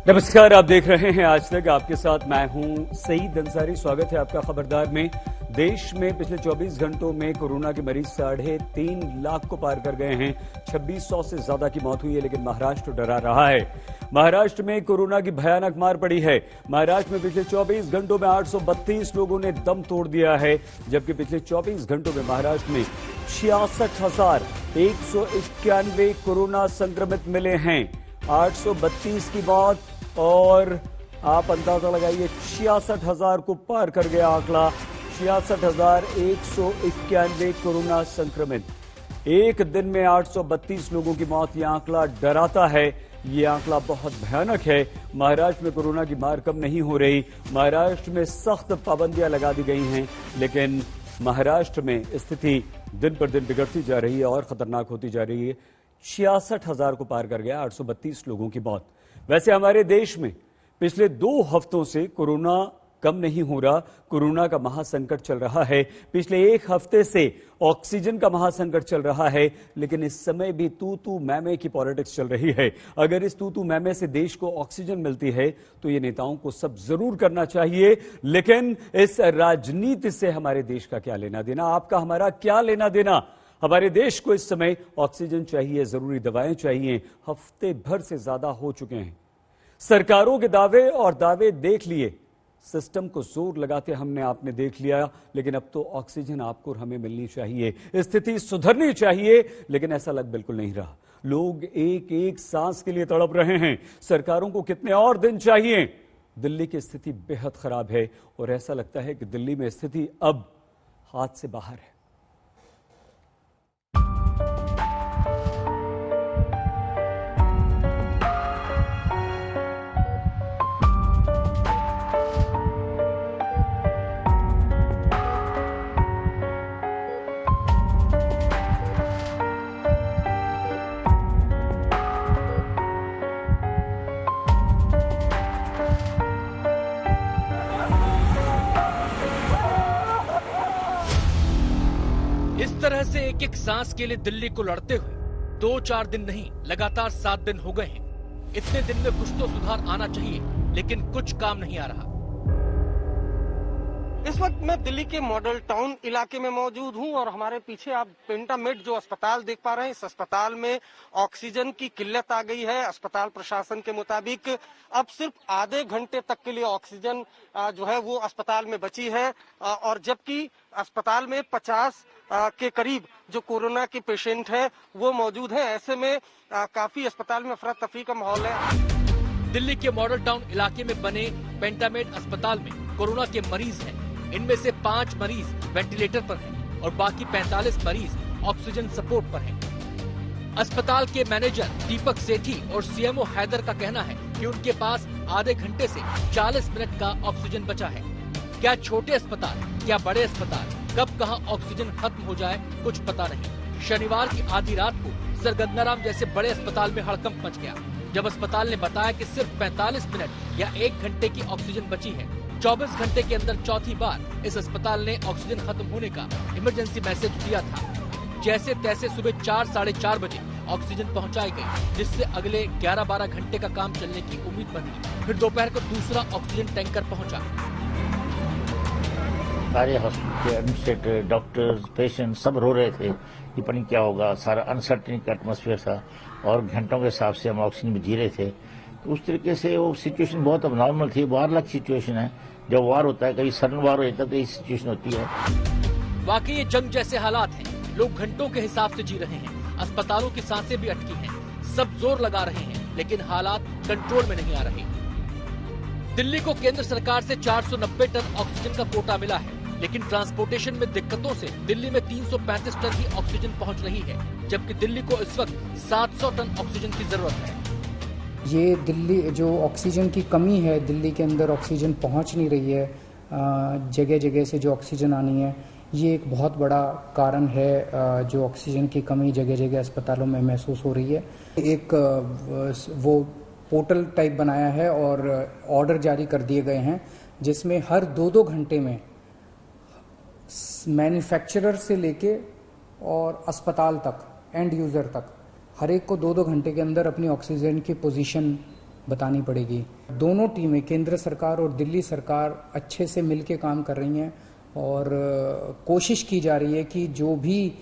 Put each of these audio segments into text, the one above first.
नमस्कार, आप देख रहे हैं आज तक। आपके साथ मैं हूं सईद अंसारी। स्वागत है आपका खबरदार में। देश में पिछले 24 घंटों में कोरोना के मरीज 3.5 लाख को पार कर गए हैं। 2600 से ज्यादा की मौत हुई है, लेकिन महाराष्ट्र डरा रहा है। महाराष्ट्र में कोरोना की भयानक मार पड़ी है। महाराष्ट्र में पिछले 24 घंटों में 832 लोगों ने दम तोड़ दिया है, जबकि पिछले 24 घंटों में महाराष्ट्र में 66,191 कोरोना संक्रमित मिले हैं। 832 की मौत और आप अंदाजा लगाइए 66,000 को पार कर गया आंकड़ा। 66,191 कोरोना संक्रमित। एक दिन में 832 लोगों की मौत। यह आंकड़ा डराता है, ये आंकड़ा बहुत भयानक है। महाराष्ट्र में कोरोना की मार कम नहीं हो रही। महाराष्ट्र में सख्त पाबंदियां लगा दी गई हैं, लेकिन महाराष्ट्र में स्थिति दिन पर दिन बिगड़ती जा रही है और खतरनाक होती जा रही है। 66,000 को पार कर गया, 832 लोगों की मौत। वैसे हमारे देश में पिछले 2 हफ्तों से कोरोना कम नहीं हो रहा। कोरोना का महासंकट चल रहा है। पिछले 1 हफ्ते से ऑक्सीजन का महासंकट चल रहा है, लेकिन इस समय भी तू मैं की पॉलिटिक्स चल रही है। अगर इस तू मैं से देश को ऑक्सीजन मिलती है तो ये नेताओं को सब जरूर करना चाहिए, लेकिन इस राजनीति से हमारे देश का क्या लेना देना, आपका हमारा क्या लेना देना। हमारे देश को इस समय ऑक्सीजन चाहिए, जरूरी दवाएं चाहिए। हफ्ते भर से ज्यादा हो चुके हैं। सरकारों के दावे और दावे देख लिए, सिस्टम को जोर लगाते हमने आपने देख लिया, लेकिन अब तो ऑक्सीजन आपको और हमें मिलनी चाहिए। स्थिति सुधरनी चाहिए, लेकिन ऐसा लग बिल्कुल नहीं रहा। लोग एक एक सांस के लिए तड़प रहे हैं। सरकारों को कितने और दिन चाहिए। दिल्ली की स्थिति बेहद खराब है और ऐसा लगता है कि दिल्ली में स्थिति अब हाथ से बाहर है। इस तरह से एक एक सांस के लिए दिल्ली को लड़ते हुए 2-4 दिन नहीं, लगातार 7 दिन हो गए हैं। इतने दिन में कुछ तो सुधार आना चाहिए, लेकिन कुछ काम नहीं आ रहा। इस वक्त मैं दिल्ली के मॉडल टाउन इलाके में मौजूद हूं और हमारे पीछे आप पेंटामेड जो अस्पताल देख पा रहे हैं। इस अस्पताल में ऑक्सीजन की किल्लत आ गई है। अस्पताल प्रशासन के मुताबिक अब सिर्फ आधे घंटे तक के लिए ऑक्सीजन जो है वो अस्पताल में बची है और जबकि अस्पताल में 50 के करीब जो कोरोना के पेशेंट है वो मौजूद है। ऐसे में काफी अस्पताल में अफरा तफरी का माहौल है। दिल्ली के मॉडल टाउन इलाके में बने पेंटामेड अस्पताल में कोरोना के मरीज हैं। इनमें से 5 मरीज वेंटिलेटर पर हैं और बाकी 45 मरीज ऑक्सीजन सपोर्ट पर हैं। अस्पताल के मैनेजर दीपक सेठी और सीएमओ हैदर का कहना है कि उनके पास आधे घंटे से 40 मिनट का ऑक्सीजन बचा है। क्या छोटे अस्पताल, क्या बड़े अस्पताल, कब कहां ऑक्सीजन खत्म हो जाए कुछ पता नहीं। शनिवार की आधी रात को सरगंगाराम जैसे बड़े अस्पताल में हड़कंप मच गया, जब अस्पताल ने बताया कि सिर्फ 45 मिनट या 1 घंटे की ऑक्सीजन बची है। 24 घंटे के अंदर चौथी बार इस अस्पताल ने ऑक्सीजन खत्म होने का इमरजेंसी मैसेज दिया था। जैसे तैसे सुबह 4 साढ़े 4 बजे ऑक्सीजन पहुंचाई गई, जिससे अगले 11-12 घंटे का काम चलने की उम्मीद बनी। फिर दोपहर को दूसरा ऑक्सीजन टैंकर पहुंचा। सारे हॉस्पिटल के एडमिनिस्ट्रेटर, डॉक्टर्स, पेशेंट सब रो रहे थे कि पता नहीं क्या होगा। सारा अनसर्टेनिटी का एटमॉस्फेयर था और घंटों के हिसाब से हम ऑक्सीजन में जी रहे थे। तो उस तरीके से वो सिचुएशन बहुत अब नॉर्मल थी। वार लाइक सिचुएशन है। जब वार होता है, कभी सडन वार हो जाता है, तो ये सिचुएशन होती है। वाकई ये जंग जैसे हालात हैं। लोग घंटों के हिसाब से जी रहे हैं। अस्पतालों की सांसें भी अटकी हैं। सब जोर लगा रहे हैं, लेकिन हालात कंट्रोल में नहीं आ रहे। दिल्ली को केंद्र सरकार से 490 टन ऑक्सीजन का कोटा मिला है, लेकिन ट्रांसपोर्टेशन में दिक्कतों से दिल्ली में 335 टन ही ऑक्सीजन पहुंच रही है, जबकि दिल्ली को इस वक्त 700 टन ऑक्सीजन की जरूरत है। ये दिल्ली जो ऑक्सीजन की कमी है, दिल्ली के अंदर ऑक्सीजन पहुंच नहीं रही है, जगह जगह से जो ऑक्सीजन आनी है, ये एक बहुत बड़ा कारण है जो ऑक्सीजन की कमी जगह जगह अस्पतालों में महसूस हो रही है। एक वो पोर्टल टाइप बनाया है और ऑर्डर जारी कर दिए गए हैं, जिसमें हर 2-2 घंटे में मैन्युफैक्चरर से लेके और अस्पताल तक, एंड यूज़र तक, हर एक को 2-2 घंटे के अंदर अपनी ऑक्सीजन की पोजीशन बतानी पड़ेगी। दोनों टीमें, केंद्र सरकार और दिल्ली सरकार, अच्छे से मिलके काम कर रही हैं और कोशिश की जा रही है कि जो भी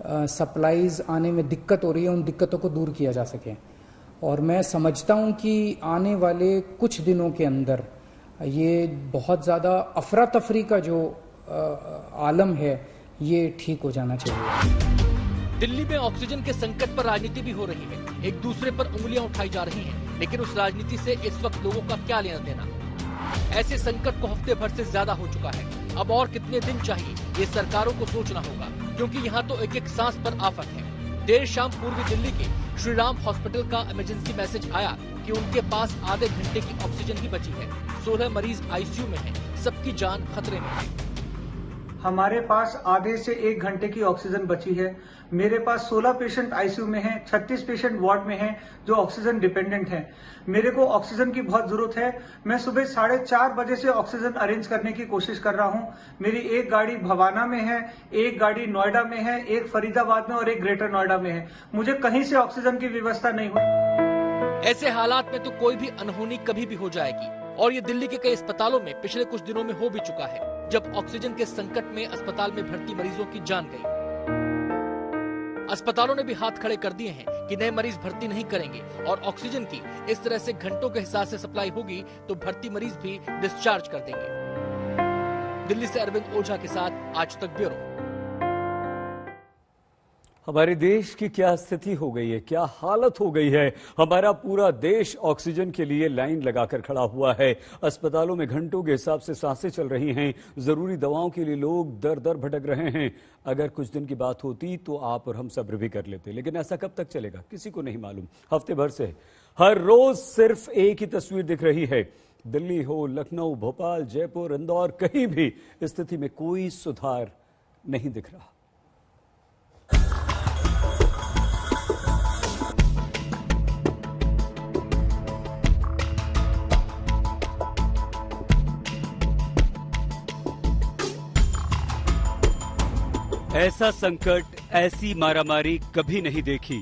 सप्लाईज आने में दिक्कत हो रही है उन दिक्कतों को दूर किया जा सके। और मैं समझता हूं कि आने वाले कुछ दिनों के अंदर ये बहुत ज़्यादा अफरा तफरी का जो आलम है ये ठीक हो जाना चाहिए। दिल्ली में ऑक्सीजन के संकट पर राजनीति भी हो रही है, एक दूसरे पर उंगलियां उठाई जा रही हैं, लेकिन उस राजनीति से इस वक्त लोगों का क्या लेना देना। ऐसे संकट को हफ्ते भर से ज्यादा हो चुका है। अब और कितने दिन चाहिए ये सरकारों को सोचना होगा, क्योंकि यहाँ तो एक एक सांस पर आफत है। देर शाम पूर्वी दिल्ली के श्री राम हॉस्पिटल का इमरजेंसी मैसेज आया कि उनके पास आधे घंटे की ऑक्सीजन ही बची है। 16 मरीज आईसीयू में हैं, सबकी जान खतरे में है। हमारे पास आधे से 1 घंटे की ऑक्सीजन बची है। मेरे पास 16 पेशेंट आईसीयू में हैं, 36 पेशेंट वार्ड में हैं जो ऑक्सीजन डिपेंडेंट हैं। मेरे को ऑक्सीजन की बहुत जरूरत है। मैं सुबह 4:30 बजे से ऑक्सीजन अरेंज करने की कोशिश कर रहा हूं। मेरी एक गाड़ी भवाना में है, एक गाड़ी नोएडा में है, एक फरीदाबाद में और एक ग्रेटर नोएडा में है। मुझे कहीं से ऑक्सीजन की व्यवस्था नहीं हुई। ऐसे हालात में तो कोई भी अनहोनी कभी भी हो जाएगी, और ये दिल्ली के कई अस्पतालों में पिछले कुछ दिनों में हो भी चुका है, जब ऑक्सीजन के संकट में अस्पताल में भर्ती मरीजों की जान गई। अस्पतालों ने भी हाथ खड़े कर दिए हैं कि नए मरीज भर्ती नहीं करेंगे, और ऑक्सीजन की इस तरह से घंटों के हिसाब से सप्लाई होगी तो भर्ती मरीज भी डिस्चार्ज कर देंगे। दिल्ली से अरविंद ओझा के साथ आज तक ब्यूरो। हमारे देश की क्या स्थिति हो गई है, क्या हालत हो गई है। हमारा पूरा देश ऑक्सीजन के लिए लाइन लगाकर खड़ा हुआ है। अस्पतालों में घंटों के हिसाब से सांसें चल रही हैं। जरूरी दवाओं के लिए लोग दर दर भटक रहे हैं। अगर कुछ दिन की बात होती तो आप और हम सब्र भी कर लेते, लेकिन ऐसा कब तक चलेगा किसी को नहीं मालूम। हफ्ते भर से हर रोज सिर्फ एक ही तस्वीर दिख रही है। दिल्ली हो, लखनऊ, भोपाल, जयपुर, इंदौर, कहीं भी स्थिति में कोई सुधार नहीं दिख रहा। ऐसा संकट, ऐसी मारामारी कभी नहीं देखी।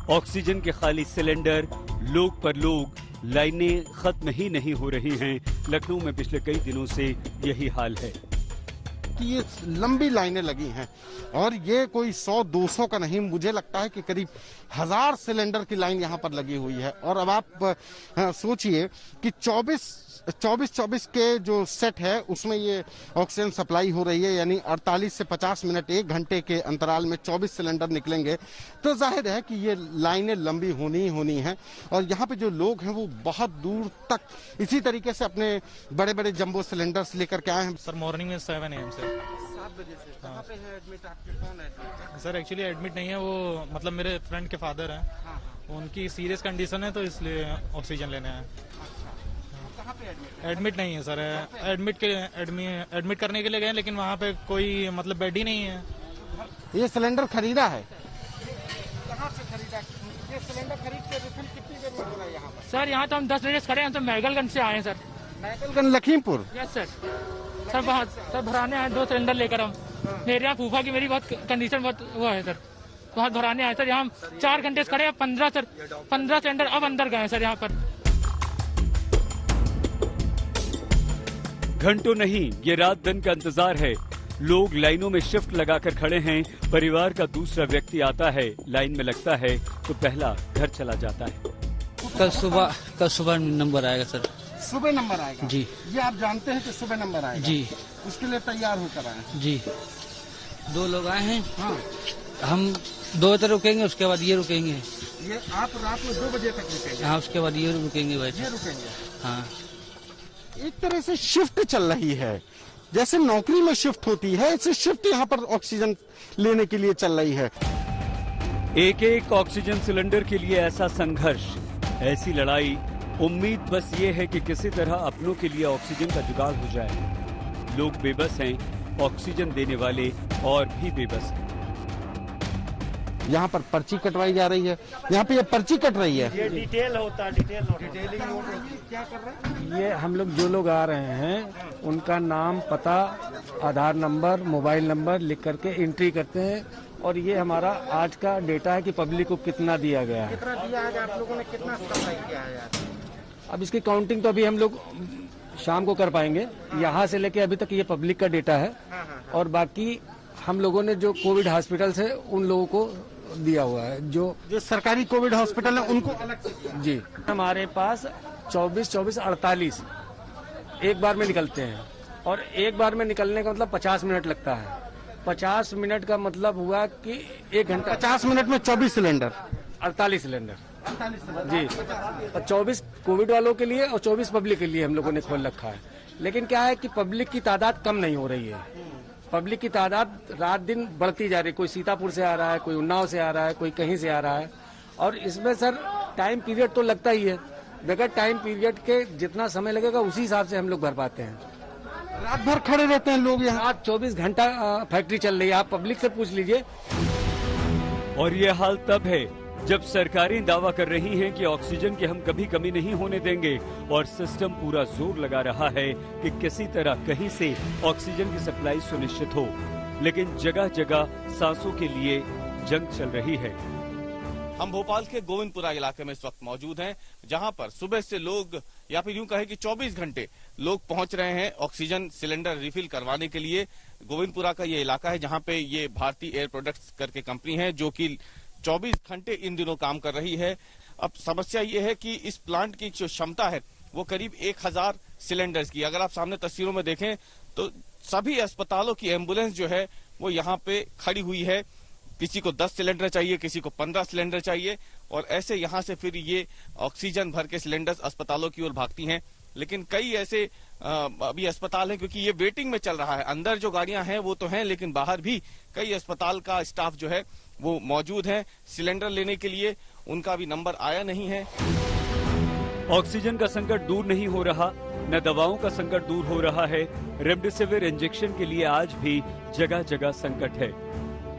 ऑक्सीजन के खाली सिलेंडर, लोग पर लोग, लाइनें खत्म ही नहीं हो रही हैं। लखनऊ में पिछले कई दिनों से यही हाल है कि ये लंबी लाइनें लगी हैं, और ये कोई 100-200 का नहीं, मुझे लगता है कि करीब 1000 सिलेंडर की लाइन यहाँ पर लगी हुई है। और अब आप सोचिए कि 24 के जो सेट है उसमें ये ऑक्सीजन सप्लाई हो रही है, यानी 48 से 50 मिनट, 1 घंटे के अंतराल में 24 सिलेंडर निकलेंगे। तो जाहिर है कि ये लाइनें लंबी होनी ही होनी है। और यहाँ पे जो लोग हैं वो बहुत दूर तक इसी तरीके से अपने बड़े बड़े जंबो सिलेंडर्स लेकर के आए हैं। सर मॉर्निंग में 7 AM से 7 बजे से कहाँ पे है एडमिट आपके? कौन है? सर एक्चुअली एडमिट नहीं है, वो मतलब मेरे फ्रेंड के फादर हैं, उनकी सीरियस कंडीशन है तो इसलिए ऑक्सीजन लेने आए। कहाँ पे एडमिट नहीं है सर, एडमिट करने के लिए गए, लेकिन वहाँ पे कोई मतलब बेड ही नहीं है। ये सिलेंडर खरीदा है? कहाँ से खरीदा? ये सिलेंडर खरीद के रिफिल कितनी देर में हो रहा है यहाँ पर? सर यहाँ तो हम 10 बजे से खड़े हैं, तो महगलगंज से आए हैं sir. Mahgalganj Lakhimpur? Yes sir. Sir भराने आए 2 सिलेंडर लेकर हम। मेरे यहाँ फूफा की मेरी बहुत कंडीशन बहुत वो है सर, बहुत भराने आए सर। यहाँ 4 घंटे से खड़े हैं, 15 सिलेंडर अब अंदर गए सर यहाँ पर। घंटों नहीं, ये रात दिन का इंतजार है। लोग लाइनों में शिफ्ट लगाकर खड़े हैं। परिवार का दूसरा व्यक्ति आता है, लाइन में लगता है तो पहला घर चला जाता है। कल सुबह नंबर आएगा सर। सुबह नंबर आएगा जी। ये आप जानते हैं कि सुबह नंबर आएगा जी। उसके लिए तैयार होकर आए जी। 2 लोग आए हैं। हाँ। हम 2 बजे रुकेंगे, उसके बाद ये रुकेंगे। ये आप रात में 2 बजे तक रुकेंगे? हाँ, उसके बाद ये रुकेंगे वैसे। ये रुकेंगे? हाँ। एक तरह से शिफ्ट चल रही है, जैसे नौकरी में शिफ्ट होती है, ऐसे शिफ्ट यहाँ पर ऑक्सीजन लेने के लिए चल रही है। एक एक ऑक्सीजन सिलेंडर के लिए ऐसा संघर्ष, ऐसी लड़ाई। उम्मीद बस ये है कि किसी तरह अपनों के लिए ऑक्सीजन का जुगाड़ हो जाए। लोग बेबस हैं, ऑक्सीजन देने वाले और भी बेबस हैं। यहाँ पर पर्ची कटवाई जा रही है, यहाँ पे ये पर्ची कट रही है। ये डिटेल होता है, डिटेलिंग क्या कर रहे हैं? ये हम लोग जो लोग आ रहे हैं उनका नाम, पता, आधार नंबर, मोबाइल नंबर लिख करके एंट्री करते हैं, और ये हमारा आज का डेटा है कि पब्लिक को कितना दिया गया है। कितना दिया है आप लोगों ने? कितना सप्लाई किया है यार? अब इसकी काउंटिंग तो अभी हम लोग शाम को कर पाएंगे। यहाँ से लेके अभी तक ये पब्लिक का डेटा है और बाकी हम लोगों ने जो कोविड हॉस्पिटल से उन लोगों को दिया हुआ है, जो सरकारी कोविड हॉस्पिटल है उनको अलग से। जी, हमारे पास 24-48 एक बार में निकलते हैं और एक बार में निकलने का मतलब 50 मिनट लगता है। 50 मिनट का मतलब हुआ कि 1 घंटा। 50 मिनट में 24 सिलेंडर, 48 सिलेंडर जी, 24 कोविड वालों के लिए और 24 पब्लिक के लिए हम लोगों ने खोल रखा है। लेकिन क्या है कि पब्लिक की तादाद कम नहीं हो रही है, पब्लिक की तादाद रात दिन बढ़ती जा रही है। कोई सीतापुर से आ रहा है, कोई उन्नाव से आ रहा है, कोई कहीं से आ रहा है और इसमें सर टाइम पीरियड तो लगता ही है। बगैर टाइम पीरियड के जितना समय लगेगा उसी हिसाब से हम लोग भर पाते हैं। रात भर खड़े रहते हैं लोग यहाँ। रात 24 घंटा फैक्ट्री चल रही है, आप पब्लिक से पूछ लीजिए। और ये हाल तब है जब सरकारें दावा कर रही हैं कि ऑक्सीजन की हम कभी कमी नहीं होने देंगे और सिस्टम पूरा जोर लगा रहा है कि किसी तरह कहीं से ऑक्सीजन की सप्लाई सुनिश्चित हो, लेकिन जगह जगह सांसों के लिए जंग चल रही है। हम भोपाल के गोविंदपुरा इलाके में इस वक्त मौजूद हैं, जहां पर सुबह से लोग या फिर यूं कहे कि 24 घंटे लोग पहुंच रहे हैं ऑक्सीजन सिलेंडर रिफिल करवाने के लिए। गोविंदपुरा का ये इलाका है जहां पे ये भारतीय एयर प्रोडक्ट्स करके कंपनी है जो कि 24 घंटे इन दिनों काम कर रही है। अब समस्या ये है कि इस प्लांट की जो क्षमता है वो करीब 1000 सिलेंडर्स की। अगर आप सामने तस्वीरों में देखें तो सभी अस्पतालों की एम्बुलेंस जो है वो यहाँ पे खड़ी हुई है। किसी को 10 सिलेंडर चाहिए, किसी को 15 सिलेंडर चाहिए और ऐसे यहाँ से फिर ये ऑक्सीजन भर के सिलेंडर्स अस्पतालों की ओर भागती हैं। लेकिन कई ऐसे अभी अस्पताल हैं क्योंकि ये वेटिंग में चल रहा है। अंदर जो गाड़ियां हैं वो तो हैं, लेकिन बाहर भी कई अस्पताल का स्टाफ जो है वो मौजूद है सिलेंडर लेने के लिए। उनका भी नंबर आया नहीं है। ऑक्सीजन का संकट दूर नहीं हो रहा, न दवाओं का संकट दूर हो रहा है। रेमडेसिविर इंजेक्शन के लिए आज भी जगह जगह संकट है।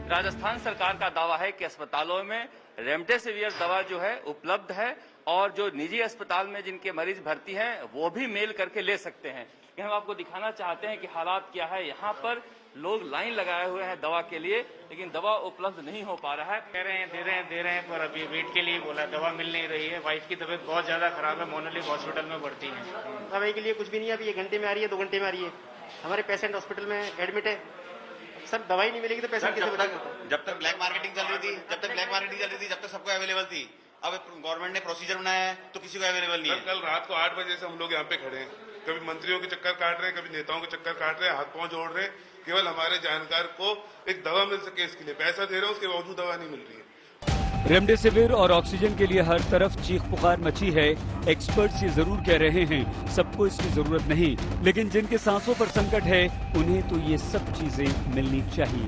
राजस्थान सरकार का दावा है कि अस्पतालों में रेमडेसिविर दवा जो है उपलब्ध है और जो निजी अस्पताल में जिनके मरीज भर्ती हैं वो भी मेल करके ले सकते हैं। हम आपको दिखाना चाहते हैं कि हालात क्या है। यहाँ पर लोग लाइन लगाए हुए हैं दवा के लिए, लेकिन दवा उपलब्ध नहीं हो पा रहा है। कह रहे हैं दे रहे हैं पर अभी वेट के लिए बोला, दवा मिल नहीं रही है। वाइफ की तबीयत बहुत ज्यादा खराब है, मोनोलिक हॉस्पिटल में भर्ती है। दवाई के लिए कुछ भी नहीं है, अभी 1 घंटे में आ रही है, 2 घंटे में आ रही है। हमारे पेशेंट हॉस्पिटल में एडमिट है, सर दवाई नहीं मिलेगी तो पेशेंट कैसे बचेगा? जब तक ब्लैक मार्केटिंग चल रही थी, जब तक सबको अवेलेबल थी। अब गवर्नमेंट ने प्रोसीजर बनाया है तो किसी को अवेलेबल नहीं है। कल रात को 8 बजे से हम लोग यहाँ पे खड़े हैं, कभी मंत्रियों के चक्कर काट रहे हैं, कभी नेताओं के चक्कर काट रहे हैं, हाथ पांव जोड़ रहे हैं। केवल हमारे जानकार को एक दवा मिल सके इसके लिए पैसा दे रहे हैं, उसके बावजूद दवा नहीं मिल रही है। रेमडेसिविर और ऑक्सीजन के लिए हर तरफ चीख पुकार मची है। एक्सपर्ट्स ये जरूर कह रहे हैं सबको इसकी जरूरत नहीं, लेकिन जिनके सांसों पर संकट है उन्हें तो ये सब चीजें मिलनी चाहिए।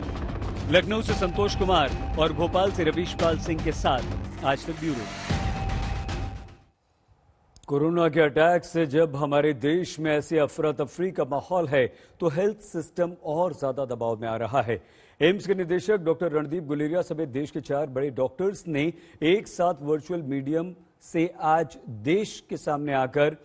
लखनऊ से संतोष कुमार और भोपाल से रवीश पाल सिंह के साथ आज तक ब्यूरो। कोरोना के अटैक से जब हमारे देश में ऐसे अफरा तफरी का माहौल है तो हेल्थ सिस्टम और ज्यादा दबाव में आ रहा है। एम्स के निदेशक डॉक्टर रणदीप गुलेरिया समेत देश के 4 बड़े डॉक्टर्स ने एक साथ वर्चुअल मीडियम से आज देश के सामने आकर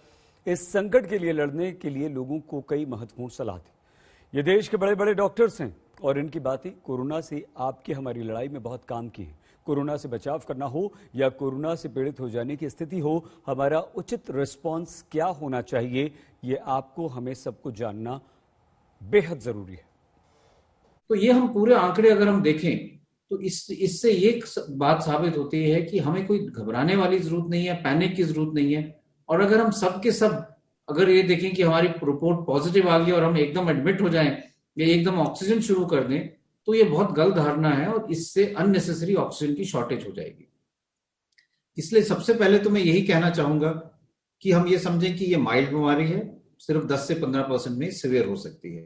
इस संकट के लिए लड़ने के लिए लोगों को कई महत्वपूर्ण सलाह दी। ये देश के बड़े बड़े डॉक्टर्स हैं और इनकी बातें कोरोना से आपकी हमारी लड़ाई में बहुत काम की है। कोरोना से बचाव करना हो या कोरोना से पीड़ित हो जाने की स्थिति हो, हमारा उचित रिस्पांस क्या होना चाहिए, ये आपको हमें सबको जानना बेहद जरूरी है। तो ये हम पूरे आंकड़े अगर हम देखें तो इससे ये बात साबित होती है कि हमें कोई घबराने वाली जरूरत नहीं है, पैनिक की जरूरत नहीं है। और अगर हम सब के सब अगर ये देखें कि हमारी रिपोर्ट पॉजिटिव आ गई और हम एकदम एडमिट हो जाएं या एकदम ऑक्सीजन शुरू कर दें तो ये बहुत गलत धारणा है और इससे अननेसेसरी ऑक्सीजन की शॉर्टेज हो जाएगी। इसलिए सबसे पहले तो मैं यही कहना चाहूंगा कि हम ये समझें कि ये माइल्ड बीमारी है, सिर्फ 10 से 15% में सिवियर हो सकती है।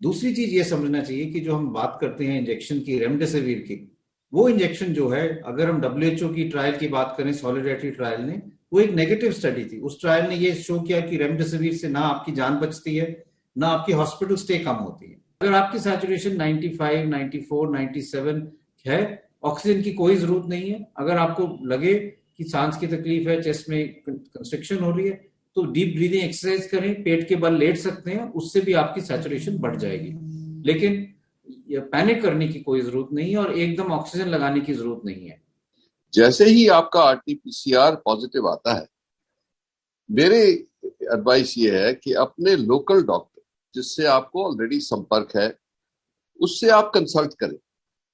दूसरी चीज ये समझना चाहिए कि जो हम बात करते हैं इंजेक्शन की, रेमडेसिविर की, वो इंजेक्शन जो है अगर हम WHO की ट्रायल की बात करें, सॉलिडारिटी ट्रायल ने, वो एक नेगेटिव स्टडी थी। उस ट्रायल ने ये शो किया कि रेमडेसिविर से ना आपकी जान बचती है ना आपकी हॉस्पिटल स्टे कम होती है। अगर आपकी सैचुरेशन 95, 94, 97 है, ऑक्सीजन की कोई जरूरत नहीं है। अगर आपको लगे कि सांस की तकलीफ है, चेस्ट में कंस्ट्रिक्शन हो रही है, तो डीप ब्रीदिंग एक्सरसाइज करें, पेट के बल लेट सकते हैं, उससे भी आपकी सैचुरेशन बढ़ जाएगी। लेकिन पैनिक करने की कोई जरूरत नहीं है और एकदम ऑक्सीजन लगाने की जरूरत नहीं है। जैसे ही आपका RT-PCR पॉजिटिव आता है मेरे एडवाइस ये है कि अपने लोकल डॉक्टर जिससे आपको ऑलरेडी संपर्क है उससे आप कंसल्ट करें।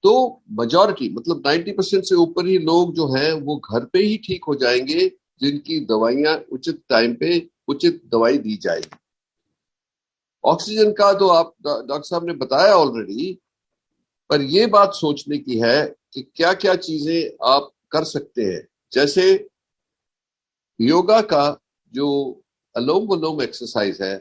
तो मेजॉरिटी मतलब 90% से ऊपर ही लोग जो हैं वो घर पे ही ठीक हो जाएंगे जिनकी दवाइयां उचित टाइम पे उचित दवाई दी जाएगी। ऑक्सीजन का तो आप डॉक्टर साहब ने बताया ऑलरेडी, पर ये बात सोचने की है कि क्या क्या चीजें आप कर सकते हैं। जैसे योगा का जो अनुलोम विलोम एक्सरसाइज है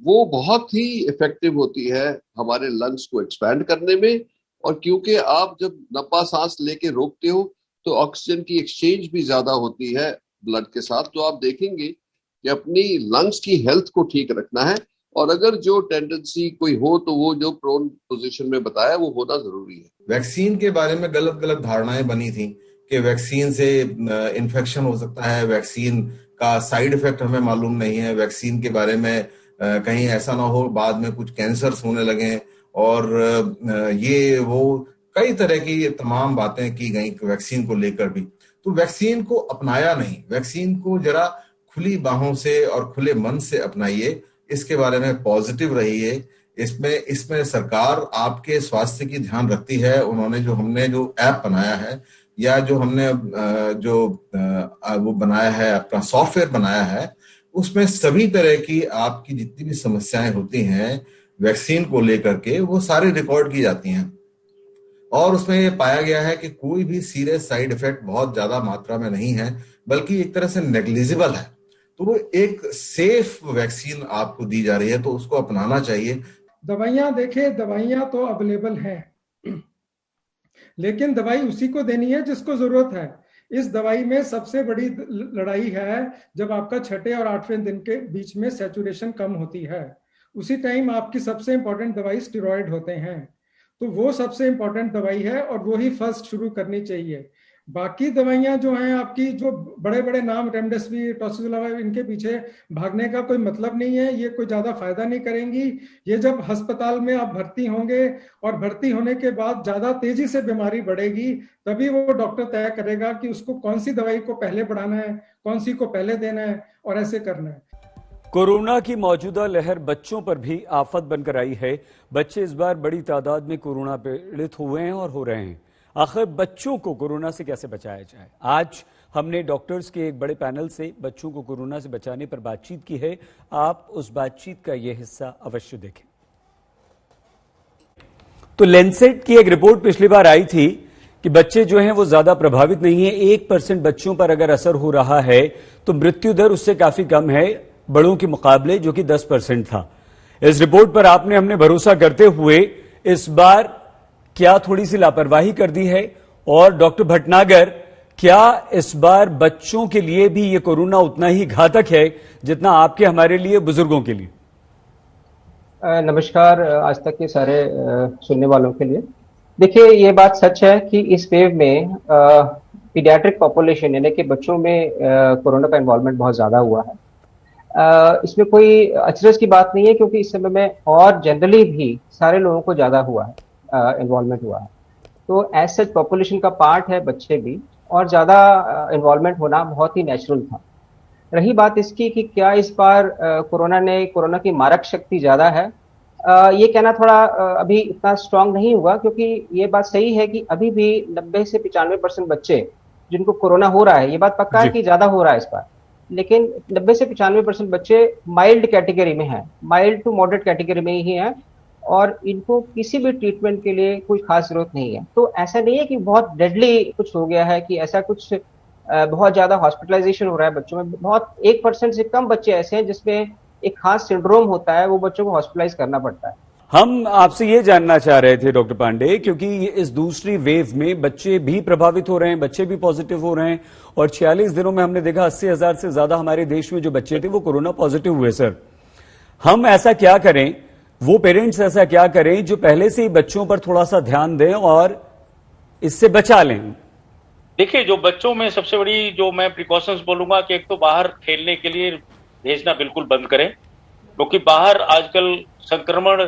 वो बहुत ही इफेक्टिव होती है हमारे लंग्स को एक्सपैंड करने में, और क्योंकि आप जब लंबा सांस लेके रोकते हो तो ऑक्सीजन की एक्सचेंज भी ज्यादा होती है ब्लड के साथ। तो आप देखेंगे कि अपनी लंग्स की हेल्थ को ठीक रखना है, और अगर जो टेंडेंसी कोई हो तो वो जो प्रोन पोजीशन में बताया वो होना जरूरी है। वैक्सीन के बारे में गलत गलत धारणाएं बनी थी कि वैक्सीन से इन्फेक्शन हो सकता है, वैक्सीन का साइड इफेक्ट हमें मालूम नहीं है, वैक्सीन के बारे में कहीं ऐसा ना हो बाद में कुछ कैंसर्स होने लगे, और ये वो कई तरह की तमाम बातें की गई वैक्सीन को लेकर भी। तो वैक्सीन को अपनाया नहीं, वैक्सीन को जरा खुली बाहों से और खुले मन से अपनाइए, इसके बारे में पॉजिटिव रहिए। इसमें सरकार आपके स्वास्थ्य की ध्यान रखती है। हमने जो ऐप बनाया है या जो हमने वो बनाया है, अपना सॉफ्टवेयर बनाया है, उसमें सभी तरह की आपकी जितनी भी समस्याएं होती हैं वैक्सीन को लेकर के वो सारी रिकॉर्ड की जाती हैं, और उसमें ये पाया गया है कि कोई भी सीरियस साइड इफेक्ट बहुत ज्यादा मात्रा में नहीं है, बल्कि एक तरह से नेग्लिजिबल है। तो वो एक सेफ वैक्सीन आपको दी जा रही है, तो उसको अपनाना चाहिए। दवाइयां देखिए, दवाइयां तो अवेलेबल हैं, लेकिन दवाई उसी को देनी है जिसको जरूरत है। इस दवाई में सबसे बड़ी लड़ाई है जब आपका 6 और 8वें दिन के बीच में सैचुरेशन कम होती है, उसी टाइम आपकी सबसे इंपॉर्टेंट दवाई स्टेरॉइड होते हैं। तो वो सबसे इंपॉर्टेंट दवाई है और वो ही फर्स्ट शुरू करनी चाहिए। बाकी दवाइयां जो हैं आपकी, जो बड़े बड़े नाम रेमडेसिविर, टोसिलिजुमेब, इनके पीछे भागने का कोई मतलब नहीं है, ये कोई ज्यादा फायदा नहीं करेंगी। ये जब अस्पताल में आप भर्ती होंगे और भर्ती होने के बाद ज्यादा तेजी से बीमारी बढ़ेगी, तभी वो डॉक्टर तय करेगा कि उसको कौन सी दवाई को पहले बढ़ाना है, कौन सी को पहले देना है, और ऐसे करना है। कोरोना की मौजूदा लहर बच्चों पर भी आफत बनकर आई है। बच्चे इस बार बड़ी तादाद में कोरोना पीड़ित हुए हैं और हो रहे हैं। आखिर बच्चों को कोरोना से कैसे बचाया जाए? आज हमने डॉक्टर्स के एक बड़े पैनल से बच्चों को कोरोना से बचाने पर बातचीत की है। आप उस बातचीत का यह हिस्सा अवश्य देखें। तो लैंसेट की एक रिपोर्ट पिछली बार आई थी कि बच्चे जो हैं वो ज्यादा प्रभावित नहीं है। 1% बच्चों पर अगर असर हो रहा है तो मृत्यु दर उससे काफी कम है बड़ों के मुकाबले, जो कि 10% था। इस रिपोर्ट पर आपने हमने भरोसा करते हुए इस बार क्या थोड़ी सी लापरवाही कर दी है? और डॉक्टर भटनागर, क्या इस बार बच्चों के लिए भी ये कोरोना उतना ही घातक है जितना आपके हमारे लिए बुजुर्गों के लिए? नमस्कार आज तक के सारे सुनने वालों के लिए। देखिए, ये बात सच है कि इस वेव में पीडियाट्रिक पॉपुलेशन यानी कि बच्चों में कोरोना का इन्वॉल्वमेंट बहुत ज्यादा हुआ है। इसमें कोई अचरज की बात नहीं है, क्योंकि इस समय में और जनरली भी सारे लोगों को ज्यादा हुआ है, इन्वॉल्वमेंट हुआ है। तो एज सच पॉपुलेशन का पार्ट है बच्चे भी, और ज्यादा इन्वॉल्वमेंट होना बहुत ही नेचुरल था। रही बात इसकी कि क्या इस बार कोरोना की मारक शक्ति ज्यादा है, ये कहना थोड़ा अभी इतना स्ट्रांग नहीं हुआ, क्योंकि ये बात सही है कि अभी भी 90 से 95% बच्चे जिनको कोरोना हो रहा है, ये बात पक्का है कि ज्यादा हो रहा है इस बार, लेकिन 90 से 95% बच्चे माइल्ड कैटेगरी में हैं, माइल्ड टू मॉडरेट कैटेगरी में ही हैं, और इनको किसी भी ट्रीटमेंट के लिए कोई खास जरूरत नहीं है। तो ऐसा नहीं है कि बहुत डेडली कुछ हो गया है, कि ऐसा कुछ बहुत ज्यादा हॉस्पिटलाइजेशन हो रहा है बच्चों में। बहुत 1% से कम बच्चे ऐसे हैं जिसमें एक खास सिंड्रोम होता है, वो बच्चों को हॉस्पिटलाइज करना पड़ता है। हम आपसे ये जानना चाह रहे थे डॉक्टर पांडे, क्योंकि इस दूसरी वेव में बच्चे भी प्रभावित हो रहे हैं, बच्चे भी पॉजिटिव हो रहे हैं, और 46 दिनों में हमने देखा 80,000 से ज्यादा हमारे देश में जो बच्चे थे वो कोरोना पॉजिटिव हुए। सर, हम ऐसा क्या करें, वो पेरेंट्स ऐसा क्या करें जो पहले से ही बच्चों पर थोड़ा सा ध्यान दें और इससे बचा लें? देखिए, जो बच्चों में सबसे बड़ी जो मैं प्रिकॉशंस बोलूंगा कि एक तो बाहर खेलने के लिए भेजना बिल्कुल बंद करें, क्योंकि बाहर आजकल संक्रमण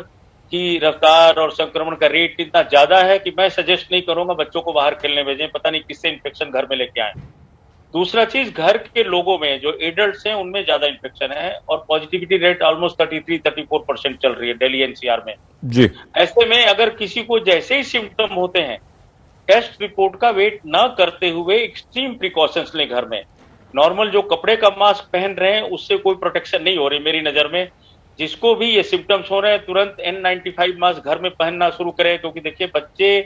की रफ्तार और संक्रमण का रेट इतना ज्यादा है कि मैं सजेस्ट नहीं करूंगा बच्चों को बाहर खेलने भेजें। पता नहीं किससे इन्फेक्शन घर में लेके आए। दूसरा चीज, घर के लोगों में जो एडल्ट्स हैं उनमें ज्यादा इन्फेक्शन है और पॉजिटिविटी रेट ऑलमोस्ट 33-34% चल रही है दिल्ली एनसीआर में जी। ऐसे में अगर किसी को जैसे ही सिम्टम होते हैं, टेस्ट रिपोर्ट का वेट न करते हुए एक्सट्रीम प्रिकॉशंस लें घर में। नॉर्मल जो कपड़े का मास्क पहन रहे हैं उससे कोई प्रोटेक्शन नहीं हो रही मेरी नजर में। जिसको भी ये सिम्टम्स हो रहे हैं तुरंत N95 मास्क घर में पहनना शुरू करें, क्योंकि देखिए बच्चे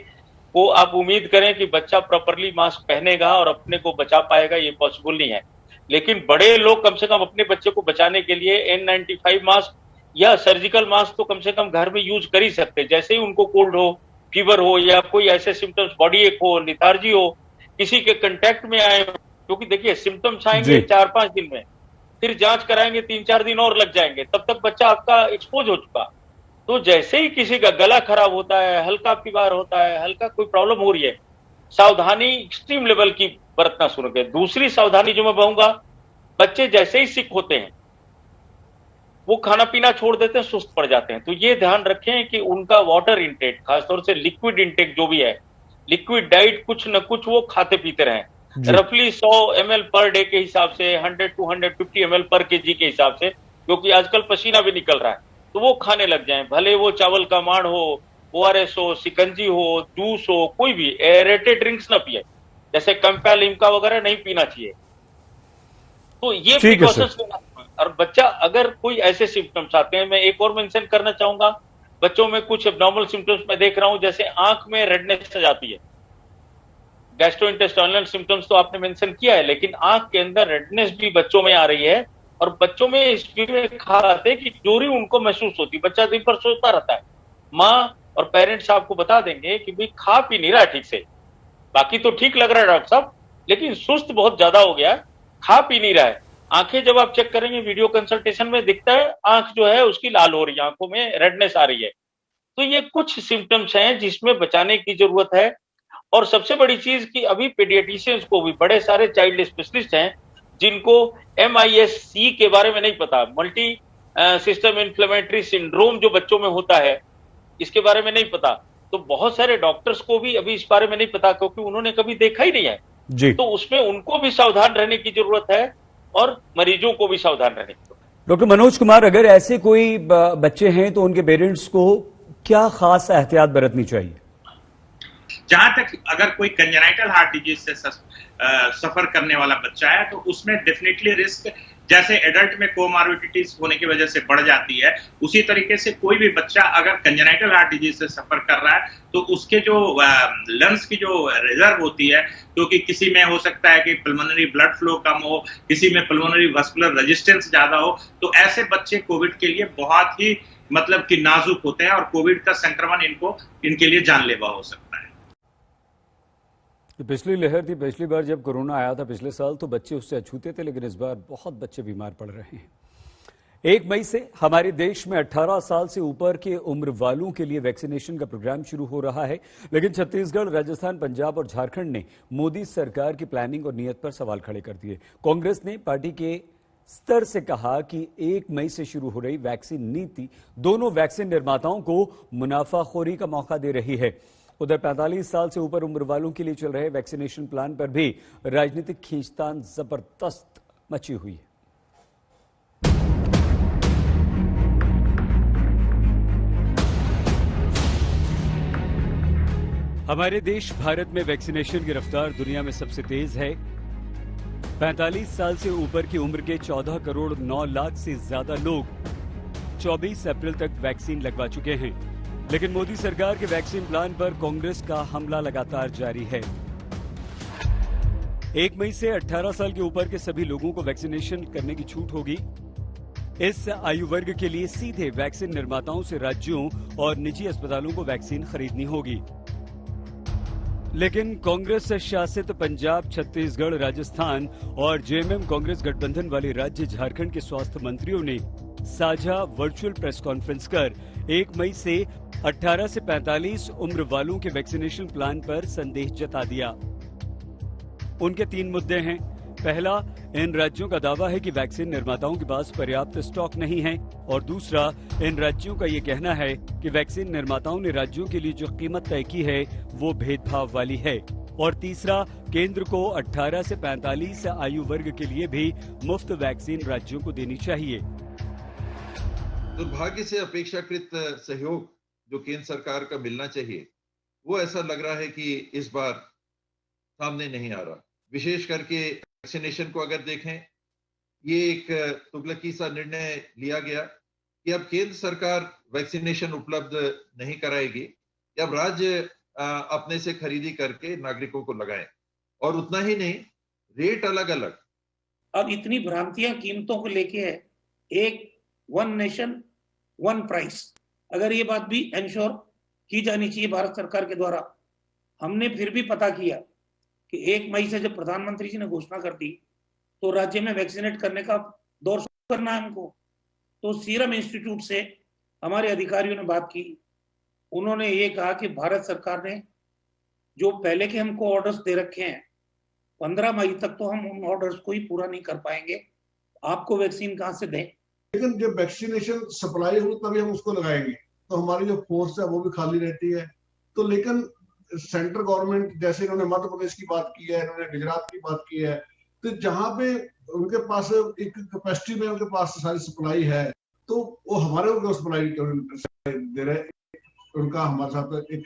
को आप उम्मीद करें कि बच्चा प्रॉपरली मास्क पहनेगा और अपने को बचा पाएगा, ये पॉसिबल नहीं है। लेकिन बड़े लोग कम से कम अपने बच्चे को बचाने के लिए N95 मास्क या सर्जिकल मास्क तो कम से कम घर में यूज कर ही सकते। जैसे ही उनको कोल्ड हो, फीवर हो या कोई ऐसे सिम्टम्स, बॉडी एक हो, लिथार्जी हो, किसी के कंटेक्ट में आए, क्योंकि देखिए सिम्टम्स आएंगे 4-5 दिन में, फिर जांच कराएंगे 3-4 दिन और लग जाएंगे, तब तक बच्चा आपका एक्सपोज हो चुका। तो जैसे ही किसी का गला खराब होता है, हल्का फीवर होता है, हल्का कोई प्रॉब्लम हो रही है, सावधानी एक्सट्रीम लेवल की बरतना शुरू करें। दूसरी सावधानी जो मैं कहूंगा, बच्चे जैसे ही सिक होते हैं वो खाना पीना छोड़ देते हैं, सुस्त पड़ जाते हैं। तो ये ध्यान रखें कि उनका वाटर इंटेक, खासतौर से लिक्विड इंटेक जो भी है, लिक्विड डाइट कुछ न कुछ वो खाते पीते रहें। रफली 100 ml पर डे के हिसाब से, 100 to 150 ml पर केजी के हिसाब से, क्योंकि आजकल पसीना भी निकल रहा है, तो वो खाने लग जाएं। भले वो चावल का माड़ हो, ORS हो, सिकंजी हो, जूस हो, कोई भी एरेटेड ड्रिंक्स ना पिए, जैसे कैंपा लिम्का वगैरह नहीं पीना चाहिए। तो ये प्रिकॉशंस। और बच्चा अगर कोई ऐसे सिम्टम्स आते हैं, मैं एक और मेंशन करना चाहूंगा, बच्चों में कुछ एब्नॉर्मल सिम्टम्स मैं देख रहा हूं, जैसे आंख में रेडनेस आ जाती है। गैस्ट्रोइंटेस्टाइनल सिम्टम्स तो आपने मेंशन किया है, लेकिन आंख के अंदर रेडनेस भी बच्चों में आ रही है और बच्चों में इसलिए खाते कि चोरी उनको महसूस होती, बच्चा दिन भर सोता रहता है। माँ और पेरेंट्स आपको बता देंगे कि भाई खा पी नहीं रहा ठीक से, बाकी तो ठीक लग रहा है डॉक्टर साहब, लेकिन सुस्त बहुत ज्यादा हो गया, खा पी नहीं रहा है। आंखें जब आप चेक करेंगे वीडियो कंसल्टेशन में दिखता है आंख जो है उसकी लाल हो रही है, आंखों में रेडनेस आ रही है। तो ये कुछ सिम्टम्स हैं जिसमें बचाने की जरूरत है। और सबसे बड़ी चीज कि अभी पीडियाट्रिशियंस को भी, बड़े सारे चाइल्ड स्पेशलिस्ट हैं जिनको MIS-C के बारे में नहीं पता, मल्टी सिस्टम इन्फ्लेमेटरी सिंड्रोम जो बच्चों में होता है, इसके बारे में नहीं पता। तो बहुत सारे डॉक्टर्स को भी अभी इस बारे में नहीं पता, क्योंकि उन्होंने कभी देखा ही नहीं है जी। तो उसमें उनको भी सावधान रहने की जरूरत है और मरीजों को भी सावधान रहने की जरूरत है। डॉक्टर मनोज कुमार, अगर ऐसे कोई बच्चे हैं तो उनके पेरेंट्स को क्या खास एहतियात बरतनी चाहिए? जहां तक अगर कोई कंजेनाइटल हार्ट डिजीज से सफर करने वाला बच्चा है तो उसमें डेफिनेटली रिस्क, जैसे एडल्ट में कोमॉर्बिडिटीज होने की वजह से बढ़ जाती है, उसी तरीके से कोई भी बच्चा अगर कंजेनाइटल हार्ट डिजीज से सफर कर रहा है तो उसके जो लंग्स की जो रिजर्व होती है, क्योंकि किसी में हो सकता है कि पल्मोनरी ब्लड फ्लो कम हो, किसी में पल्मोनरी वास्कुलर रेजिस्टेंस ज्यादा हो, तो ऐसे बच्चे कोविड के लिए बहुत ही मतलब कि नाजुक होते हैं और कोविड का संक्रमण इनके लिए जानलेवा हो सकता है। पिछली लहर थी, पिछली बार जब कोरोना आया था पिछले साल, तो बच्चे उससे अछूते थे, लेकिन इस बार बहुत बच्चे बीमार पड़ रहे हैं। 1 मई से हमारे देश में 18 साल से ऊपर के उम्र वालों के लिए वैक्सीनेशन का प्रोग्राम शुरू हो रहा है, लेकिन छत्तीसगढ़, राजस्थान, पंजाब और झारखंड ने मोदी सरकार की प्लानिंग और नीयत पर सवाल खड़े कर दिए। कांग्रेस ने पार्टी के स्तर से कहा कि 1 मई से शुरू हो रही वैक्सीन नीति दोनों वैक्सीन निर्माताओं को मुनाफाखोरी का मौका दे रही है। उधर 45 साल से ऊपर उम्र वालों के लिए चल रहे वैक्सीनेशन प्लान पर भी राजनीतिक खींचतान जबरदस्त मची हुई है। हमारे देश भारत में वैक्सीनेशन की रफ्तार दुनिया में सबसे तेज है। 45 साल से ऊपर की उम्र के 14 करोड़ 9 लाख से ज्यादा लोग 24 अप्रैल तक वैक्सीन लगवा चुके हैं, लेकिन मोदी सरकार के वैक्सीन प्लान पर कांग्रेस का हमला लगातार जारी है। 1 मई से 18 साल के ऊपर के सभी लोगों को वैक्सीनेशन करने की छूट होगी। इस आयु वर्ग के लिए सीधे वैक्सीन निर्माताओं से राज्यों और निजी अस्पतालों को वैक्सीन खरीदनी होगी। लेकिन कांग्रेस शासित पंजाब, छत्तीसगढ़, राजस्थान और जेएमएम कांग्रेस गठबंधन वाले राज्य झारखंड के स्वास्थ्य मंत्रियों ने साझा वर्चुअल प्रेस कॉन्फ्रेंस कर 1 मई से 18 से 45 उम्र वालों के वैक्सीनेशन प्लान पर संदेह जता दिया। उनके 3 मुद्दे हैं। पहला, इन राज्यों का दावा है कि वैक्सीन निर्माताओं के पास पर्याप्त स्टॉक नहीं है, और दूसरा, इन राज्यों का ये कहना है कि वैक्सीन निर्माताओं ने राज्यों के लिए जो कीमत तय की है वो भेदभाव वाली है। और तीसरा, केंद्र को 18 से 45 आयु वर्ग के लिए भी मुफ्त वैक्सीन राज्यों को देनी चाहिए। दुर्भाग्य से अपेक्षाकृत सहयोग जो केंद्र सरकार का मिलना चाहिए, वो ऐसा लग रहा है कि इस बार सामने नहीं आ रहा। विशेष करके वैक्सीनेशन को अगर देखें, ये एक तुगलकी सा निर्णय लिया गया कि अब केंद्र सरकार वैक्सीनेशन उपलब्ध नहीं कराएगी, अब राज्य अपने से खरीदी करके नागरिकों को लगाएं। और उतना ही नहीं, रेट अलग अलग। अब इतनी भ्रांतियां कीमतों को लेके है, एक वन नेशन वन प्राइस, अगर ये बात भी इंश्योर की जानी चाहिए भारत सरकार के द्वारा। हमने फिर भी पता किया कि 1 मई से जब प्रधानमंत्री जी ने घोषणा कर दी तो राज्य में वैक्सीनेट करने का दौर शुरू करना है हमको। तो सीरम इंस्टीट्यूट से हमारे अधिकारियों ने बात की, उन्होंने ये कहा कि भारत सरकार ने जो पहले के हमको ऑर्डर्स दे रखे हैं, 15 मई तक तो हम उन ऑर्डर्स को ही पूरा नहीं कर पाएंगे, आपको वैक्सीन कहां से दें। लेकिन जब वैक्सीनेशन सप्लाई हो तभी हम उसको लगाएंगे, तो हमारी जो फोर्स है वो भी खाली रहती है। तो लेकिन सेंट्रल गवर्नमेंट, जैसे इन्होंने मध्य प्रदेश की बात की है, इन्होंने गुजरात की बात की है, तो जहां पे उनके पास एक कैपेसिटी में उनके पास सारी सप्लाई है, तो वो हमारे को सप्लाई दे रहे, उनका हमारे साथ एक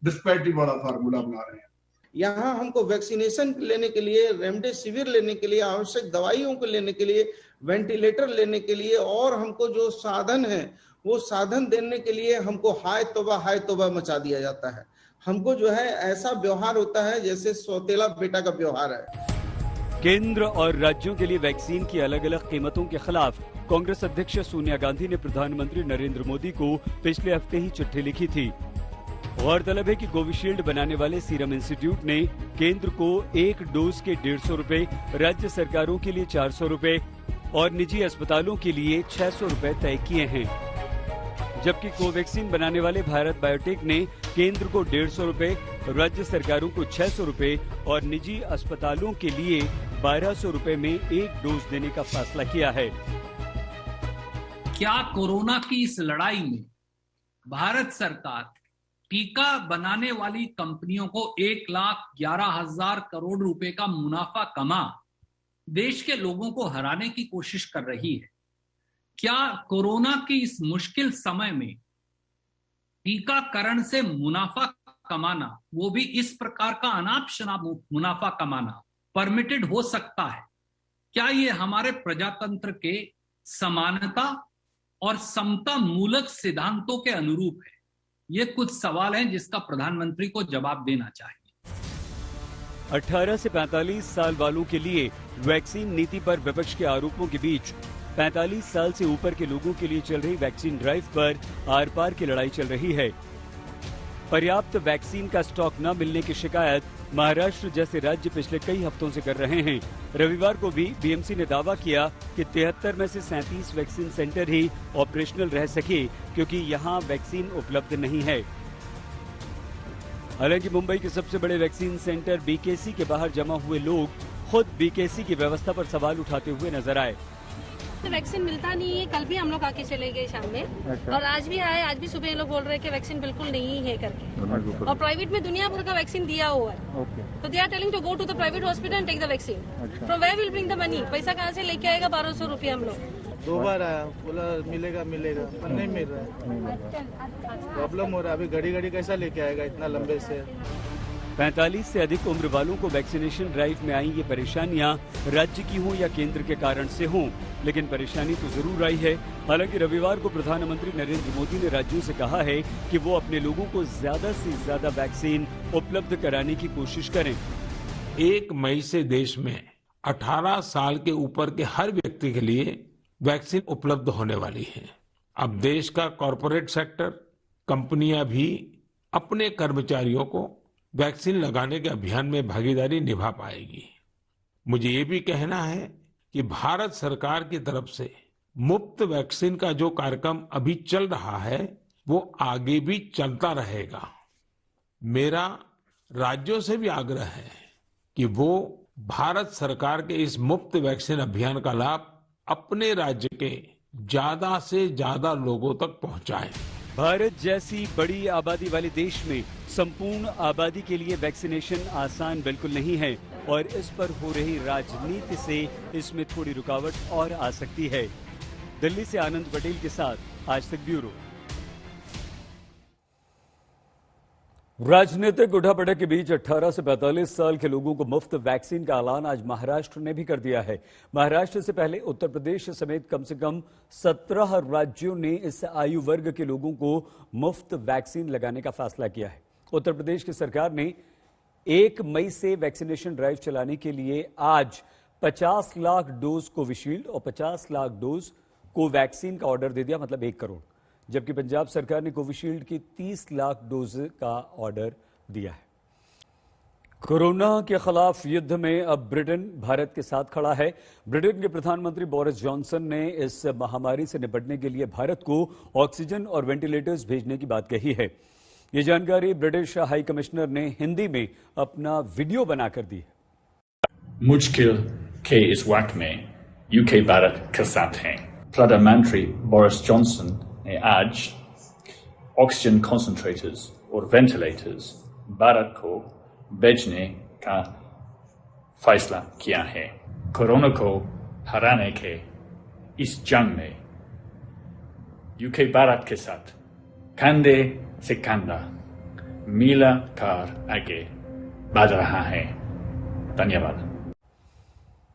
डिस्पैरिटी वाला फार्मूला बना रहे हैं। यहाँ हमको वैक्सीनेशन लेने के लिए, रेमडेसिविर लेने के लिए, आवश्यक दवाइयों को लेने के लिए, वेंटिलेटर लेने के लिए, और हमको जो साधन है वो साधन देने के लिए हमको हाय तौबा मचा दिया जाता है। हमको जो है ऐसा व्यवहार होता है जैसे सौतेला बेटा का व्यवहार है। केंद्र और राज्यों के लिए वैक्सीन की अलग अलग कीमतों के खिलाफ कांग्रेस अध्यक्ष सोनिया गांधी ने प्रधानमंत्री नरेंद्र मोदी को पिछले हफ्ते ही चिट्ठी लिखी थी। गौरतलब है कि कोविशील्ड बनाने वाले सीरम इंस्टीट्यूट ने केंद्र को एक डोज के 150 रुपए, राज्य सरकारों के लिए 400 रुपए और निजी अस्पतालों के लिए 600 रुपए तय किए हैं, जबकि कोवैक्सीन बनाने वाले भारत बायोटेक ने केंद्र को 150 रुपए, राज्य सरकारों को 600 रुपए और निजी अस्पतालों के लिए 1200 रुपए में एक डोज देने का फैसला किया है। क्या कोरोना की इस लड़ाई में भारत सरकार टीका बनाने वाली कंपनियों को 1,11,000 करोड़ रुपए का मुनाफा कमा देश के लोगों को हराने की कोशिश कर रही है? क्या कोरोना के इस मुश्किल समय में टीकाकरण से मुनाफा कमाना, वो भी इस प्रकार का अनाप शनाप मुनाफा कमाना परमिटेड हो सकता है? क्या ये हमारे प्रजातंत्र के समानता और समता मूलक सिद्धांतों के अनुरूप है? ये कुछ सवाल हैं जिसका प्रधानमंत्री को जवाब देना चाहिए। 18 से 45 साल वालों के लिए वैक्सीन नीति पर विपक्ष के आरोपों के बीच 45 साल से ऊपर के लोगों के लिए चल रही वैक्सीन ड्राइव पर आर पार की लड़ाई चल रही है। पर्याप्त वैक्सीन का स्टॉक न मिलने की शिकायत महाराष्ट्र जैसे राज्य पिछले कई हफ्तों से कर रहे हैं। रविवार को भी बीएमसी ने दावा किया कि 73 में से 37 वैक्सीन सेंटर ही ऑपरेशनल रह सके क्योंकि यहां वैक्सीन उपलब्ध नहीं है। हालांकि मुंबई के सबसे बड़े वैक्सीन सेंटर बीकेसी के बाहर जमा हुए लोग खुद बीकेसी की व्यवस्था पर सवाल उठाते हुए नजर आए। तो वैक्सीन मिलता नहीं है। कल भी हम लोग आके चले गए शाम में। अच्छा। और आज भी आए, आज भी सुबह ये लोग बोल रहे हैं कि वैक्सीन बिल्कुल नहीं है करके। और प्राइवेट में दुनिया भर का वैक्सीन दिया हुआ है। तो they are telling to go to the private hospital and take the vaccine. From where will bring the money? पैसा कहाँ से लेके आएगा? 1200 रुपया हम लोग। 2 बार आया, बोला मिलेगा पर नहीं मिल रहा है। प्रॉब्लम हो रहा है। अभी घड़ी कैसा लेके आएगा इतना लंबे से? 45 से अधिक उम्र वालों को वैक्सीनेशन ड्राइव में आई ये परेशानियां राज्य की हों या केंद्र के कारण से हों, लेकिन परेशानी तो जरूर आई है। हालांकि रविवार को प्रधानमंत्री नरेंद्र मोदी ने राज्यों से कहा है कि वो अपने लोगों को ज्यादा से ज्यादा वैक्सीन उपलब्ध कराने की कोशिश करें। 1 मई से देश में 18 साल के ऊपर के हर व्यक्ति के लिए वैक्सीन उपलब्ध होने वाली है। अब देश का कॉरपोरेट सेक्टर, कंपनियां भी अपने कर्मचारियों को वैक्सीन लगाने के अभियान में भागीदारी निभा पाएगी। मुझे ये भी कहना है कि भारत सरकार की तरफ से मुफ्त वैक्सीन का जो कार्यक्रम अभी चल रहा है वो आगे भी चलता रहेगा। मेरा राज्यों से भी आग्रह है कि वो भारत सरकार के इस मुफ्त वैक्सीन अभियान का लाभ अपने राज्य के ज्यादा से ज्यादा लोगों तक पहुंचाएं। भारत जैसी बड़ी आबादी वाले देश में संपूर्ण आबादी के लिए वैक्सीनेशन आसान बिल्कुल नहीं है और इस पर हो रही राजनीति से इसमें थोड़ी रुकावट और आ सकती है। दिल्ली से आनंद पटेल के साथ आज तक ब्यूरो। राजनीतिक उठापटक के बीच 18 से 45 साल के लोगों को मुफ्त वैक्सीन का ऐलान आज महाराष्ट्र ने भी कर दिया है। महाराष्ट्र से पहले उत्तर प्रदेश समेत कम से कम 17 राज्यों ने इस आयु वर्ग के लोगों को मुफ्त वैक्सीन लगाने का फैसला किया है। उत्तर प्रदेश की सरकार ने 1 मई से वैक्सीनेशन ड्राइव चलाने के लिए आज 50 लाख डोज कोविशील्ड और 50 लाख डोज कोवैक्सीन का ऑर्डर दे दिया, मतलब 1 करोड़। जबकि पंजाब सरकार ने कोविशील्ड की 30 लाख डोज का ऑर्डर दिया है। कोरोना के खिलाफ युद्ध में अब ब्रिटेन भारत के साथ खड़ा है। ब्रिटेन के प्रधानमंत्री बोरिस जॉनसन ने इस महामारी से निपटने के लिए भारत को ऑक्सीजन और वेंटिलेटर्स भेजने की बात कही है। ये जानकारी ब्रिटिश हाई कमिश्नर ने हिंदी में अपना वीडियो बनाकर दी है। मुश्किल के इस वक्त में यूके भारत के साथ हैं। प्रधानमंत्री बोरिस जॉनसन ने आज ऑक्सीजन कंसंट्रेटर्स और वेंटिलेटर्स भारत को भेजने का फैसला किया है। कोरोना को हराने के इस जंग में यूके भारत के साथ कंधे से कंधा मिलकर आगे बढ़ रहा है। धन्यवाद।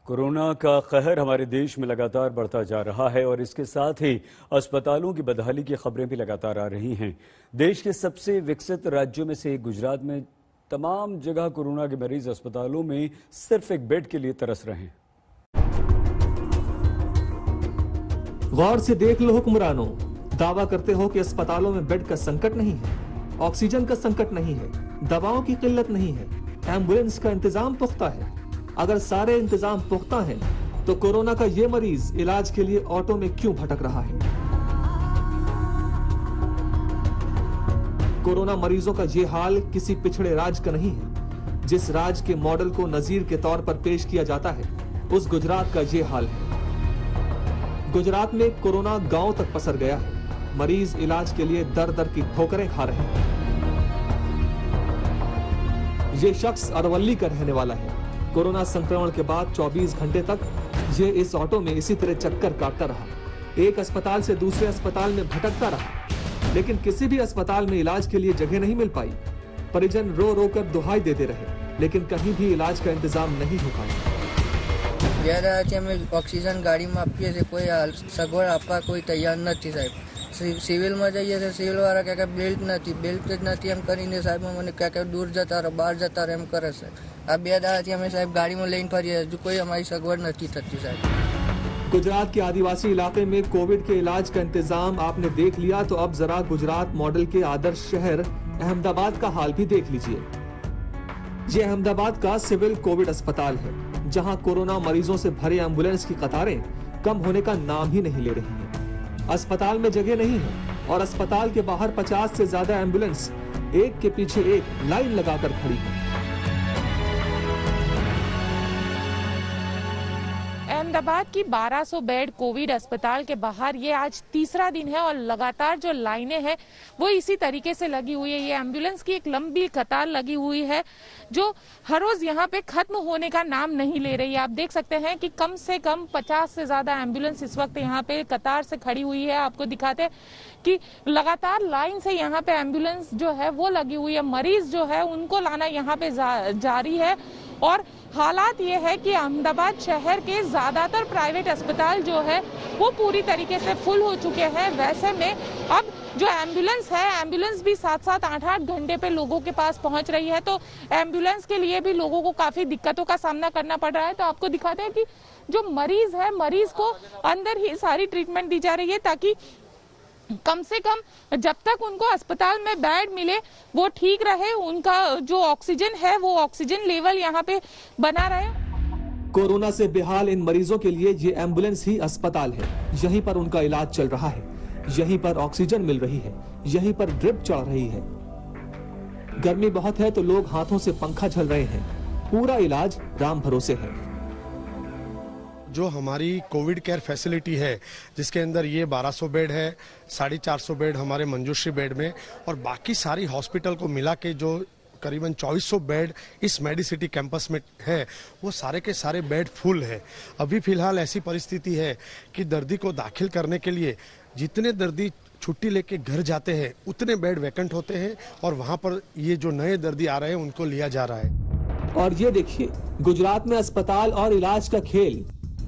कोरोना का कहर हमारे देश में लगातार बढ़ता जा रहा है और इसके साथ ही अस्पतालों की बदहाली की खबरें भी लगातार आ रही हैं। देश के सबसे विकसित राज्यों में से गुजरात में तमाम जगह कोरोना के मरीज अस्पतालों में सिर्फ एक बेड के लिए तरस रहे हैं। गौर से देख लो हुक्मरानों, दावा करते हो कि अस्पतालों में बेड का संकट नहीं है, ऑक्सीजन का संकट नहीं है, दवाओं की किल्लत नहीं है, एम्बुलेंस का इंतजाम पुख्ता है। अगर सारे इंतजाम पुख्ता हैं, तो कोरोना का ये मरीज इलाज के लिए ऑटो में क्यों भटक रहा है? कोरोना मरीजों का ये हाल किसी पिछड़े राज्य का नहीं है। जिस राज्य के मॉडल को नजीर के तौर पर पेश किया जाता है, उस गुजरात का ये हाल है। गुजरात में कोरोना गांव तक पसर गया है। मरीज इलाज के लिए दर दर की ठोकरें खा रहे हैं। ये शख्स अरवल्ली का रहने वाला है। कोरोना संक्रमण के बाद 24 घंटे तक ये इस ऑटो में इसी तरह चक्कर काटता रहा। एक अस्पताल से दूसरे अस्पताल में भटकता रहा, लेकिन किसी भी अस्पताल में इलाज के लिए जगह नहीं मिल पाई। परिजन रो रो कर दुहाई देते रहे, लेकिन कहीं भी इलाज का इंतजाम नहीं हो पाया। ऑक्सीजन गाड़ी में आपके से कोई सगवड़ आपका कोई तैयार नहीं साहब। सिविल में जाइए तो सिविल वाला क्या बेल्ट नहीं, बेल्ट नहीं हम करीने साहब मैंने क्या दूर जता रहा, बाहर जता रहे, हम करे साहब। अब 2 दाड़ा हमें साहब गाड़ी में लेन फरी जो कोई हमारी सगवड़ नहीं थी साहब। गुजरात के आदिवासी इलाके में कोविड के इलाज का इंतजाम आपने देख लिया, तो अब जरा गुजरात मॉडल के आदर्श शहर अहमदाबाद का हाल भी देख लीजिए। ये अहमदाबाद का सिविल कोविड अस्पताल है, जहां कोरोना मरीजों से भरे एम्बुलेंस की कतारें कम होने का नाम ही नहीं ले रही हैं। अस्पताल में जगह नहीं है और अस्पताल के बाहर 50 से ज्यादा एम्बुलेंस एक के पीछे एक लाइन लगाकर खड़ी है। अहमदाबाद की 1200 बेड कोविड अस्पताल के बाहर ये आज तीसरा दिन है और लगातार जो लाइनें हैं वो इसी तरीके से लगी हुई है। ये एम्बुलेंस की एक लंबी कतार लगी हुई है जो हर रोज यहाँ पे खत्म होने का नाम नहीं ले रही है। आप देख सकते हैं कि कम से कम 50 से ज्यादा एम्बुलेंस इस वक्त यहाँ पे कतार से खड़ी हुई है। आपको दिखाते हैं कि लगातार लाइन से यहाँ पे एम्बुलेंस जो है वो लगी हुई है। मरीज जो है उनको लाना यहाँ पे जारी है और हालात ये है कि अहमदाबाद शहर के ज्यादातर प्राइवेट अस्पताल जो है वो पूरी तरीके से फुल हो चुके हैं। वैसे में अब जो एम्बुलेंस है, एम्बुलेंस भी 7-7, 8-8 घंटे पे लोगों के पास पहुंच रही है, तो एम्बुलेंस के लिए भी लोगों को काफी दिक्कतों का सामना करना पड़ रहा है। तो आपको दिखाते हैं कि जो मरीज है, मरीज को अंदर ही सारी ट्रीटमेंट दी जा रही है ताकि कम से कम जब तक उनको अस्पताल में बेड मिले वो ठीक रहे, उनका जो ऑक्सीजन है वो ऑक्सीजन लेवल यहाँ पे बना रहे। कोरोना से बेहाल इन मरीजों के लिए ये एम्बुलेंस ही अस्पताल है। यहीं पर उनका इलाज चल रहा है, यहीं पर ऑक्सीजन मिल रही है, यहीं पर ड्रिप चढ़ रही है। गर्मी बहुत है तो लोग हाथों से पंखा झल रहे हैं। पूरा इलाज राम भरोसे है। जो हमारी कोविड केयर फैसिलिटी है, जिसके अंदर ये 1200 बेड है, 450 बेड हमारे मंजूश्री बेड में, और बाकी सारी हॉस्पिटल को मिला के जो करीबन 2400 बेड इस मेडिसिटी कैंपस में है, वो सारे के सारे बेड फुल है। अभी फिलहाल ऐसी परिस्थिति है कि दर्दी को दाखिल करने के लिए जितने दर्दी छुट्टी लेके घर जाते हैं उतने बेड वैकेंट होते हैं, और वहां पर ये जो नए दर्दी आ रहे हैं उनको लिया जा रहा है। और ये देखिए, गुजरात में अस्पताल और इलाज का खेल।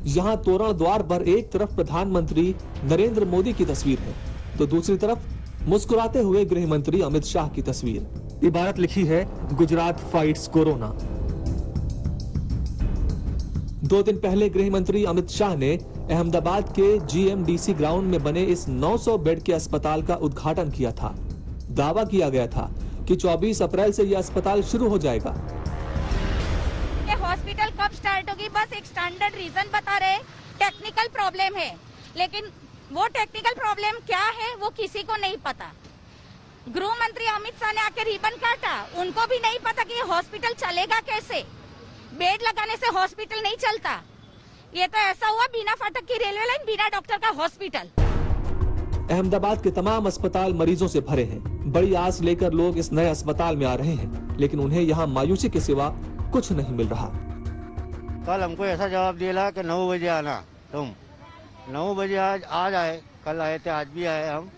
यहाँ तोरण द्वार पर एक तरफ प्रधानमंत्री नरेंद्र मोदी की तस्वीर है, तो दूसरी तरफ मुस्कुराते हुए गृह मंत्री अमित शाह की तस्वीर। इबारत लिखी है, गुजरात फाइट्स कोरोना। 2 दिन पहले गृह मंत्री अमित शाह ने अहमदाबाद के GMDC ग्राउंड में बने इस 900 बेड के अस्पताल का उद्घाटन किया था। दावा किया गया था कि 24 अप्रैल से यह अस्पताल शुरू हो जाएगा। हॉस्पिटल कब स्टार्ट होगी, बस एक स्टैंडर्ड रीजन बता रहे, टेक्निकल प्रॉब्लम है, लेकिन वो टेक्निकल प्रॉब्लम क्या है वो किसी को नहीं पता। गृह मंत्री अमित शाह ने आके रिबन काटा, उनको भी नहीं पता कि हॉस्पिटल चलेगा कैसे। बेड लगाने से हॉस्पिटल नहीं चलता। ये तो ऐसा हुआ बिना फाटक की रेलवे लाइन, बिना डॉक्टर का हॉस्पिटल। अहमदाबाद के तमाम अस्पताल मरीजों से भरे हैं। बड़ी आस लेकर लोग इस नए अस्पताल में आ रहे हैं, लेकिन उन्हें यहाँ मायूसी के सिवा कुछ नहीं मिल रहा। कल हमको ऐसा जवाब दिया कि 9 बजे आना, तुम 9 बजे आज आए, कल आए थे, आज भी आए हम,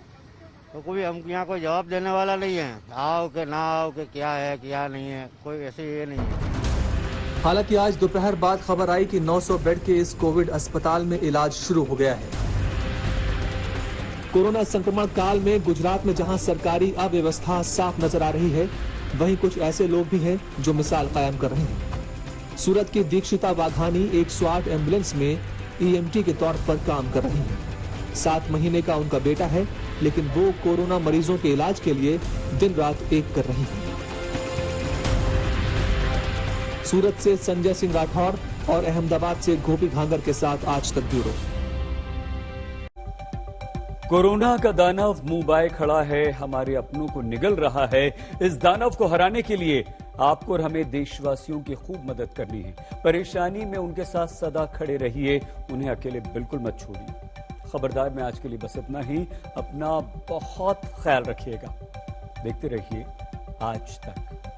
तो कोई हम यहाँ कोई जवाब देने वाला नहीं है। आओ के ना आओ के क्या है क्या नहीं है, कोई ऐसे ये नहीं है। हालांकि आज दोपहर बाद खबर आई कि 900 बेड के इस कोविड अस्पताल में इलाज शुरू हो गया है। कोरोना संक्रमण काल में गुजरात में जहां सरकारी अव्यवस्था साफ नजर आ रही है, वहीं कुछ ऐसे लोग भी हैं जो मिसाल कायम कर रहे हैं। सूरत की दीक्षिता वाघानी 108 एम्बुलेंस में EMT के तौर पर काम कर रही हैं। 7 महीने का उनका बेटा है, लेकिन वो कोरोना मरीजों के इलाज के लिए दिन रात एक कर रही हैं। सूरत से संजय सिंह राठौर और अहमदाबाद से गोपी घांगर के साथ आज तक ब्यूरो। कोरोना का दानव मुंह बाए खड़ा है, हमारे अपनों को निगल रहा है। इस दानव को हराने के लिए आपको और हमें देशवासियों की खूब मदद करनी है। परेशानी में उनके साथ सदा खड़े रहिए, उन्हें अकेले बिल्कुल मत छोड़िए। खबरदार में आज के लिए बस इतना ही। अपना बहुत ख्याल रखिएगा। देखते रहिए आज तक।